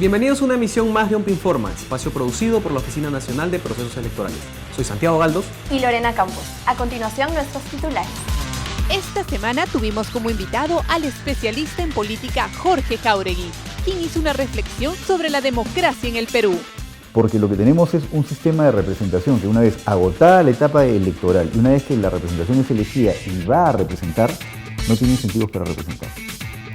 Bienvenidos a una emisión más de OMP Informa, espacio producido por la Oficina Nacional de Procesos Electorales. Soy Santiago Galdos y Lorena Campos. A continuación, nuestros titulares. Esta semana tuvimos como invitado al especialista en política Jorge Jáuregui, quien hizo una reflexión sobre la democracia en el Perú. Porque lo que tenemos es un sistema de representación que una vez agotada la etapa electoral y una vez que la representación es elegida y va a representar, no tiene incentivos para representar.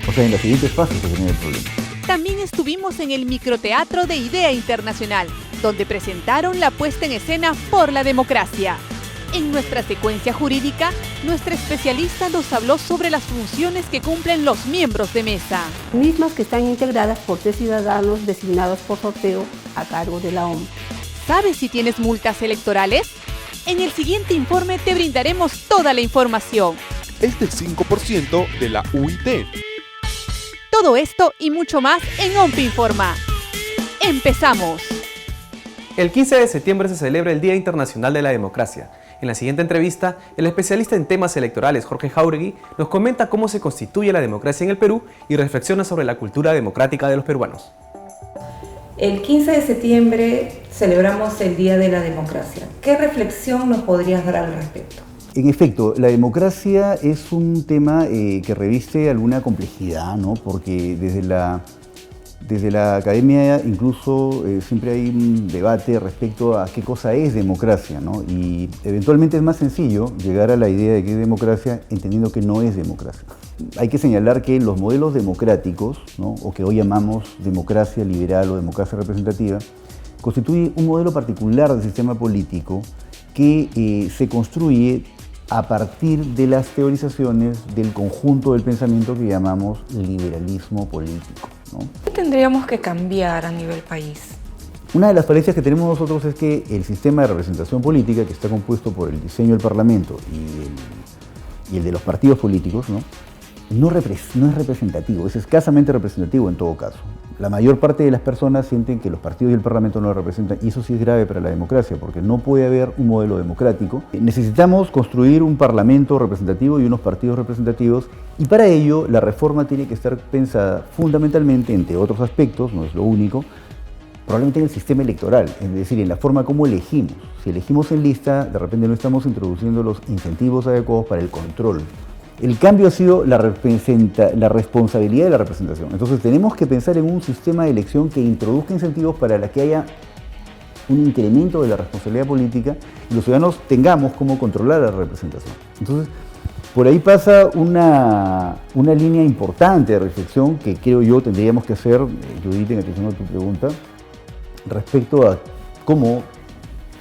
O sea, en las siguientes fases se genera el problema. También estuvimos en el microteatro de Idea Internacional, donde presentaron la puesta en escena por la democracia. En nuestra secuencia jurídica, nuestra especialista nos habló sobre las funciones que cumplen los miembros de mesa. Mismas que están integradas por 3 ciudadanos designados por sorteo a cargo de la OMP. ¿Sabes si tienes multas electorales? En el siguiente informe te brindaremos toda la información. Es del 5% de la UIT. Todo esto y mucho más en OMP Informa. ¡Empezamos! El 15 de septiembre se celebra el Día Internacional de la Democracia. En la siguiente entrevista, el especialista en temas electorales Jorge Jáuregui nos comenta cómo se constituye la democracia en el Perú y reflexiona sobre la cultura democrática de los peruanos. El 15 de septiembre celebramos el Día de la Democracia. ¿Qué reflexión nos podrías dar al respecto? En efecto, la democracia es un tema que reviste alguna complejidad, ¿no? Porque desde la academia incluso siempre hay un debate respecto a qué cosa es democracia, ¿no? Y eventualmente es más sencillo llegar a la idea de qué es democracia entendiendo que no es democracia. Hay que señalar que los modelos democráticos, ¿no? O que hoy llamamos democracia liberal o democracia representativa, constituye un modelo particular del sistema político que se construye a partir de las teorizaciones del conjunto del pensamiento que llamamos liberalismo político, ¿no? ¿Qué tendríamos que cambiar a nivel país? Una de las falencias que tenemos nosotros es que el sistema de representación política, que está compuesto por el diseño del Parlamento y el de los partidos políticos, no es representativo, es escasamente representativo en todo caso. La mayor parte de las personas sienten que los partidos y el Parlamento no lo representan, y eso sí es grave para la democracia, porque no puede haber un modelo democrático. Necesitamos construir un Parlamento representativo y unos partidos representativos, y para ello la reforma tiene que estar pensada fundamentalmente, entre otros aspectos, no es lo único, probablemente en el sistema electoral, es decir, en la forma como elegimos. Si elegimos en lista, de repente no estamos introduciendo los incentivos adecuados para el control. El cambio ha sido la responsabilidad de la representación. Entonces tenemos que pensar en un sistema de elección que introduzca incentivos para que haya un incremento de la responsabilidad política y los ciudadanos tengamos cómo controlar la representación. Entonces, por ahí pasa una línea importante de reflexión que creo yo tendríamos que hacer, Judith, en atención a tu pregunta, respecto a cómo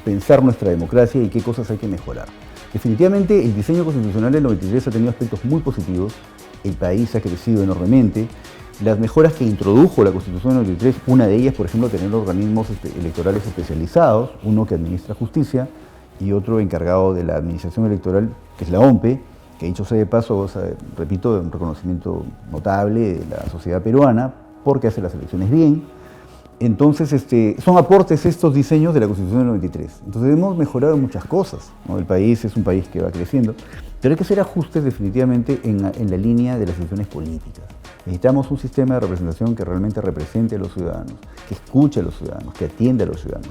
pensar nuestra democracia y qué cosas hay que mejorar. Definitivamente el diseño constitucional del 93 ha tenido aspectos muy positivos, el país ha crecido enormemente, las mejoras que introdujo la Constitución del 93, una de ellas, por ejemplo, tener organismos electorales especializados, uno que administra justicia y otro encargado de la administración electoral, que es la OMPE, que dicho sea de paso, repito, un reconocimiento notable de la sociedad peruana, porque hace las elecciones bien. Entonces, son aportes estos diseños de la Constitución del 93. Entonces hemos mejorado muchas cosas, ¿no? El país es un país que va creciendo, pero hay que hacer ajustes definitivamente en la línea de las decisiones políticas. Necesitamos un sistema de representación que realmente represente a los ciudadanos, que escuche a los ciudadanos, que atienda a los ciudadanos.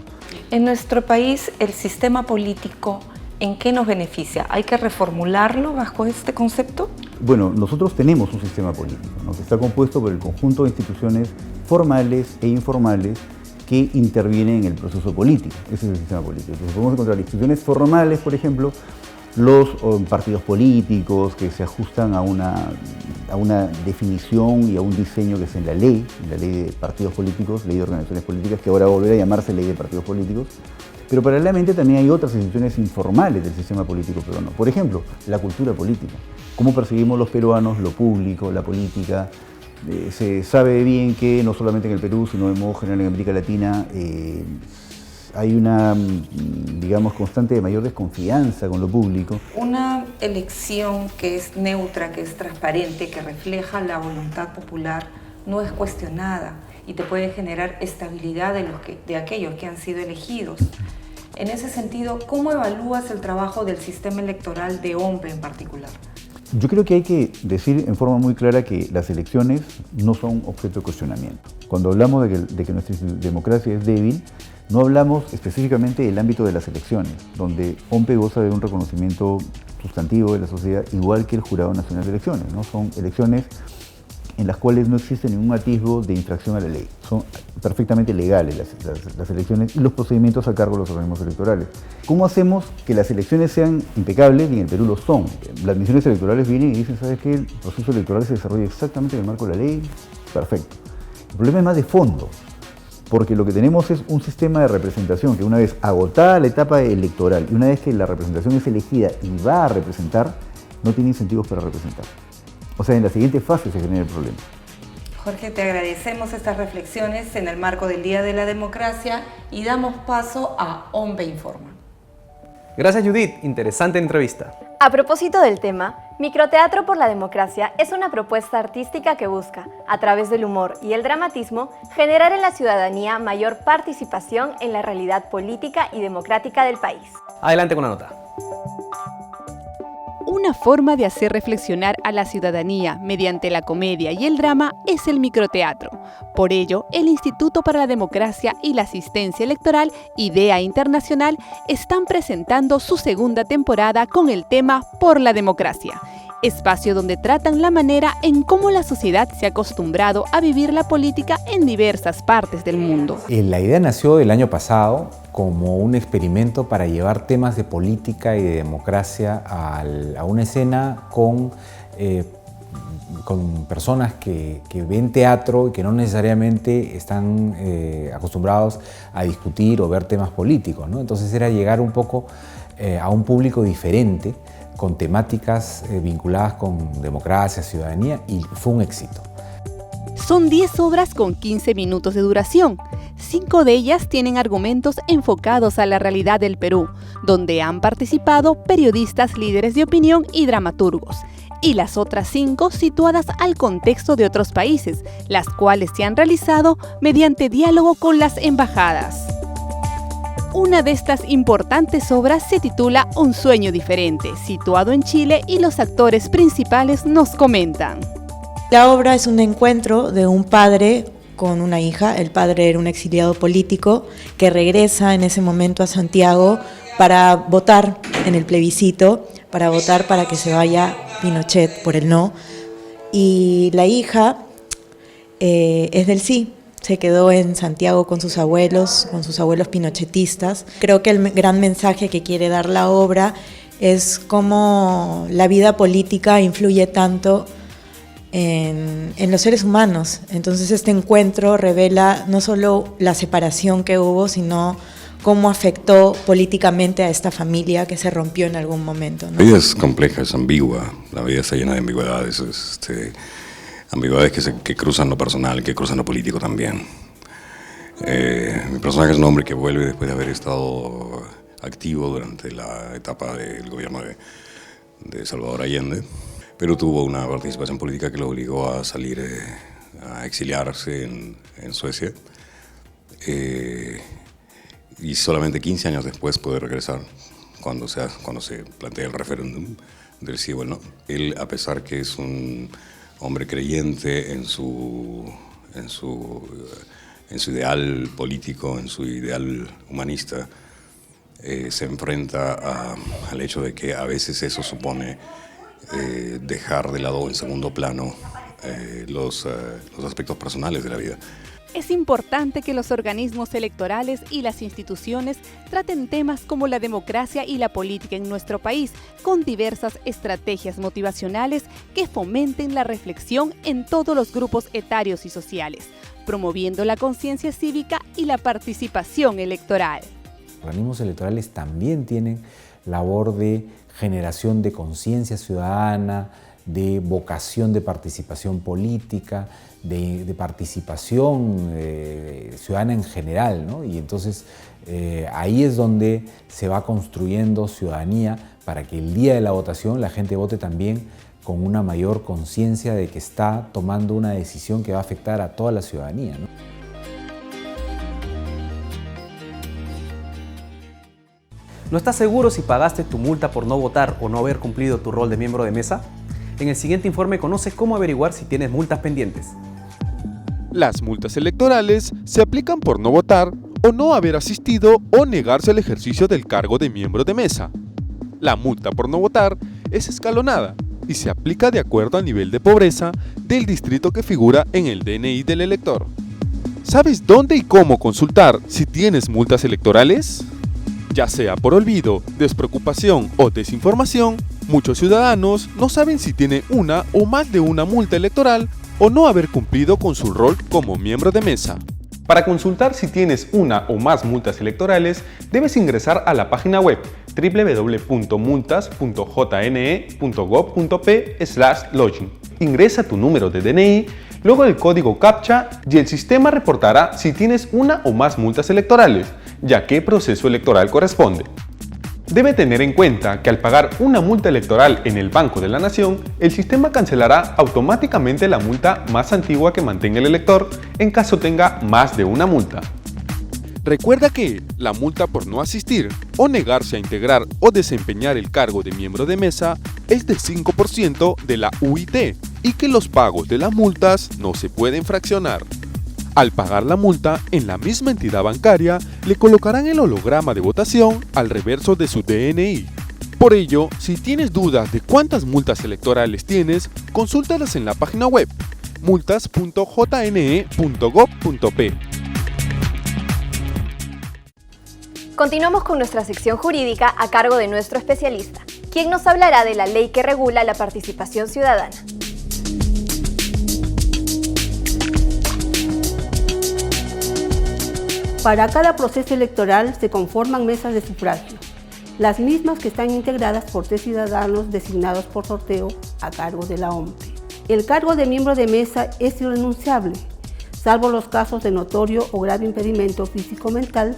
En nuestro país, el sistema político, ¿en qué nos beneficia? ¿Hay que reformularlo bajo este concepto? Bueno, nosotros tenemos un sistema político, ¿no? Que está compuesto por el conjunto de instituciones formales e informales que intervienen en el proceso político. Ese es el sistema político. Entonces podemos encontrar instituciones formales, por ejemplo, los partidos políticos que se ajustan a una definición y a un diseño que es en la ley de partidos políticos, ley de organizaciones políticas, que ahora volverá a llamarse ley de partidos políticos. Pero paralelamente también hay otras instituciones informales del sistema político peruano. Por ejemplo, la cultura política. Cómo percibimos los peruanos lo público, la política. Se sabe bien que no solamente en el Perú, sino de modo general en América Latina, hay una, digamos, constante de mayor desconfianza con lo público. Una elección que es neutra, que es transparente, que refleja la voluntad popular, no es cuestionada y te puede generar estabilidad de aquellos que han sido elegidos. En ese sentido, ¿cómo evalúas el trabajo del sistema electoral de OMP en particular? Yo creo que hay que decir en forma muy clara que las elecciones no son objeto de cuestionamiento. Cuando hablamos de que nuestra democracia es débil, no hablamos específicamente del ámbito de las elecciones, donde OMPE goza de un reconocimiento sustantivo de la sociedad, igual que el Jurado Nacional de Elecciones, ¿no? Son elecciones en las cuales no existe ningún atisbo de infracción a la ley. Son perfectamente legales las elecciones y los procedimientos a cargo de los organismos electorales. ¿Cómo hacemos que las elecciones sean impecables? Y en el Perú lo son. Las misiones electorales vienen y dicen, ¿sabes qué? El proceso electoral se desarrolla exactamente en el marco de la ley. Perfecto. El problema es más de fondo, porque lo que tenemos es un sistema de representación que una vez agotada la etapa electoral y una vez que la representación es elegida y va a representar, no tiene incentivos para representar. O sea, en la siguiente fase se genera el problema. Jorge, te agradecemos estas reflexiones en el marco del Día de la Democracia y damos paso a OMPE Informa. Gracias, Judith. Interesante entrevista. A propósito del tema, Microteatro por la Democracia es una propuesta artística que busca, a través del humor y el dramatismo, generar en la ciudadanía mayor participación en la realidad política y democrática del país. Adelante con la nota. Una forma de hacer reflexionar a la ciudadanía mediante la comedia y el drama es el microteatro. Por ello, el Instituto para la Democracia y la Asistencia Electoral, IDEA Internacional, están presentando su segunda temporada con el tema Por la Democracia, espacio donde tratan la manera en cómo la sociedad se ha acostumbrado a vivir la política en diversas partes del mundo. La idea nació el año pasado como un experimento para llevar temas de política y de democracia a una escena con personas que ven teatro y que no necesariamente están acostumbrados a discutir o ver temas políticos, ¿no? Entonces era llegar un poco a un público diferente, con temáticas vinculadas con democracia, ciudadanía, y fue un éxito. Son 10 obras con 15 minutos de duración. 5 de ellas tienen argumentos enfocados a la realidad del Perú, donde han participado periodistas, líderes de opinión y dramaturgos. Y las otras 5 situadas al contexto de otros países, las cuales se han realizado mediante diálogo con las embajadas. Una de estas importantes obras se titula Un sueño diferente, situado en Chile, y los actores principales nos comentan. La obra es un encuentro de un padre con una hija. El padre era un exiliado político que regresa en ese momento a Santiago para votar en el plebiscito, para votar para que se vaya Pinochet por el no. Y la hija es del sí. Se quedó en Santiago con sus abuelos pinochetistas. Creo que el gran mensaje que quiere dar la obra es cómo la vida política influye tanto en los seres humanos. Entonces este encuentro revela no solo la separación que hubo, sino cómo afectó políticamente a esta familia que se rompió en algún momento, ¿no? La vida es compleja, es ambigua, la vida está llena de ambigüedades, ambigüedades que cruzan lo personal, que cruzan lo político también. Mi personaje es un hombre que vuelve después de haber estado activo durante la etapa del gobierno de Salvador Allende, pero tuvo una participación política que lo obligó a salir, a exiliarse en Suecia, y solamente 15 años después puede regresar cuando se plantea el referéndum del sí o el no. Él, a pesar que es un hombre creyente en su ideal político, en su ideal humanista, se enfrenta al hecho de que a veces eso supone dejar de lado en segundo plano los aspectos personales de la vida. Es importante que los organismos electorales y las instituciones traten temas como la democracia y la política en nuestro país, con diversas estrategias motivacionales que fomenten la reflexión en todos los grupos etarios y sociales, promoviendo la conciencia cívica y la participación electoral. Los organismos electorales también tienen labor de generación de conciencia ciudadana, de vocación de participación política, de participación ciudadana en general, ¿no? Y entonces ahí es donde se va construyendo ciudadanía para que el día de la votación la gente vote también con una mayor conciencia de que está tomando una decisión que va a afectar a toda la ciudadanía, ¿no? ¿No estás seguro si pagaste tu multa por no votar o no haber cumplido tu rol de miembro de mesa? En el siguiente informe conoce cómo averiguar si tienes multas pendientes. Las multas electorales se aplican por no votar o no haber asistido o negarse al ejercicio del cargo de miembro de mesa. La multa por no votar es escalonada y se aplica de acuerdo al nivel de pobreza del distrito que figura en el DNI del elector. ¿Sabes dónde y cómo consultar si tienes multas electorales? Ya sea por olvido, despreocupación o desinformación, muchos ciudadanos no saben si tienen una o más de una multa electoral o no haber cumplido con su rol como miembro de mesa. Para consultar si tienes una o más multas electorales, debes ingresar a la página web www.multas.jne.gov.p/login. Ingresa tu número de DNI, luego el código CAPTCHA y el sistema reportará si tienes una o más multas electorales, y a qué proceso electoral corresponde. Debe tener en cuenta que al pagar una multa electoral en el Banco de la Nación, el sistema cancelará automáticamente la multa más antigua que mantenga el elector en caso tenga más de una multa. Recuerda que la multa por no asistir o negarse a integrar o desempeñar el cargo de miembro de mesa es del 5% de la UIT y que los pagos de las multas no se pueden fraccionar. Al pagar la multa en la misma entidad bancaria, le colocarán el holograma de votación al reverso de su DNI. Por ello, si tienes dudas de cuántas multas electorales tienes, consúltalas en la página web multas.jne.gov.p. Continuamos con nuestra sección jurídica a cargo de nuestro especialista, quien nos hablará de la ley que regula la participación ciudadana. Para cada proceso electoral se conforman mesas de sufragio, las mismas que están integradas por 3 ciudadanos designados por sorteo a cargo de la OMPE. El cargo de miembro de mesa es irrenunciable, salvo los casos de notorio o grave impedimento físico-mental,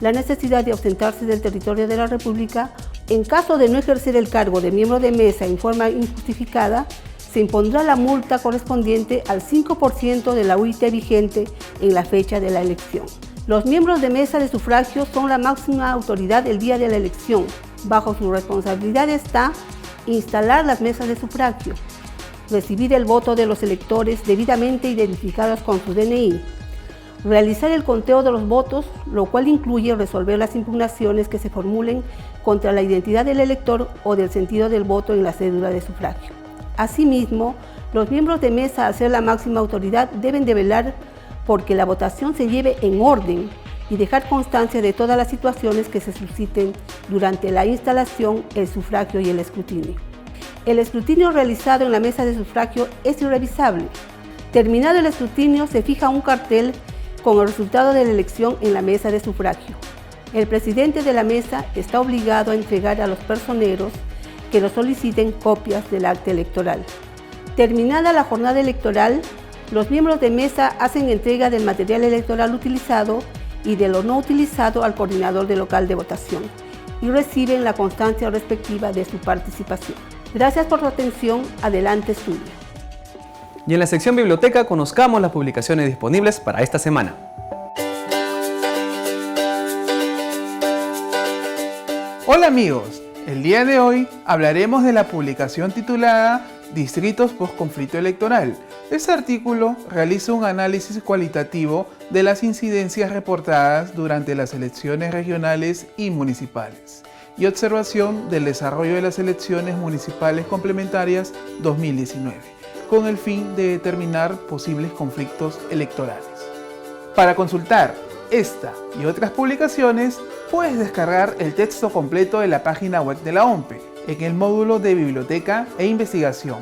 la necesidad de ausentarse del territorio de la República. En caso de no ejercer el cargo de miembro de mesa en forma injustificada, se impondrá la multa correspondiente al 5% de la UIT vigente en la fecha de la elección. Los miembros de mesa de sufragio son la máxima autoridad el día de la elección. Bajo su responsabilidad está instalar las mesas de sufragio, recibir el voto de los electores debidamente identificados con su DNI, realizar el conteo de los votos, lo cual incluye resolver las impugnaciones que se formulen contra la identidad del elector o del sentido del voto en la cédula de sufragio. Asimismo, los miembros de mesa, al ser la máxima autoridad, deben de velar porque la votación se lleve en orden y dejar constancia de todas las situaciones que se susciten durante la instalación, el sufragio y el escrutinio. El escrutinio realizado en la mesa de sufragio es irrevisable. Terminado el escrutinio, se fija un cartel con el resultado de la elección en la mesa de sufragio. El presidente de la mesa está obligado a entregar a los personeros que lo soliciten copias del acta electoral. Terminada la jornada electoral, los miembros de mesa hacen entrega del material electoral utilizado y de lo no utilizado al coordinador del local de votación y reciben la constancia respectiva de su participación. Gracias por su atención. Adelante, estudio. Y en la sección biblioteca conozcamos las publicaciones disponibles para esta semana. Hola amigos, el día de hoy hablaremos de la publicación titulada Distritos post-conflicto electoral. Este artículo realiza un análisis cualitativo de las incidencias reportadas durante las elecciones regionales y municipales y observación del desarrollo de las elecciones municipales complementarias 2019, con el fin de determinar posibles conflictos electorales. Para consultar esta y otras publicaciones, puedes descargar el texto completo de la página web de la OMPE en el módulo de Biblioteca e Investigación.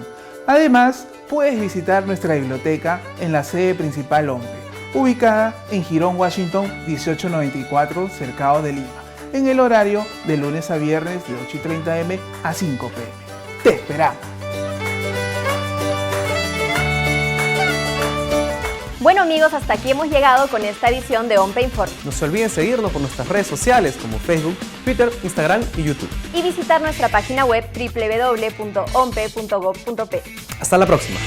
Además, puedes visitar nuestra biblioteca en la sede principal OMPE, ubicada en Jirón, Washington, 1894, Cercado de Lima, en el horario de lunes a viernes de 8:30 am a 5 pm. ¡Te esperamos! Bueno amigos, hasta aquí hemos llegado con esta edición de OMPE Informa. No se olviden seguirnos por nuestras redes sociales como Facebook, Twitter, Instagram y YouTube. Y visitar nuestra página web www.ompe.gov.p. Hasta la próxima.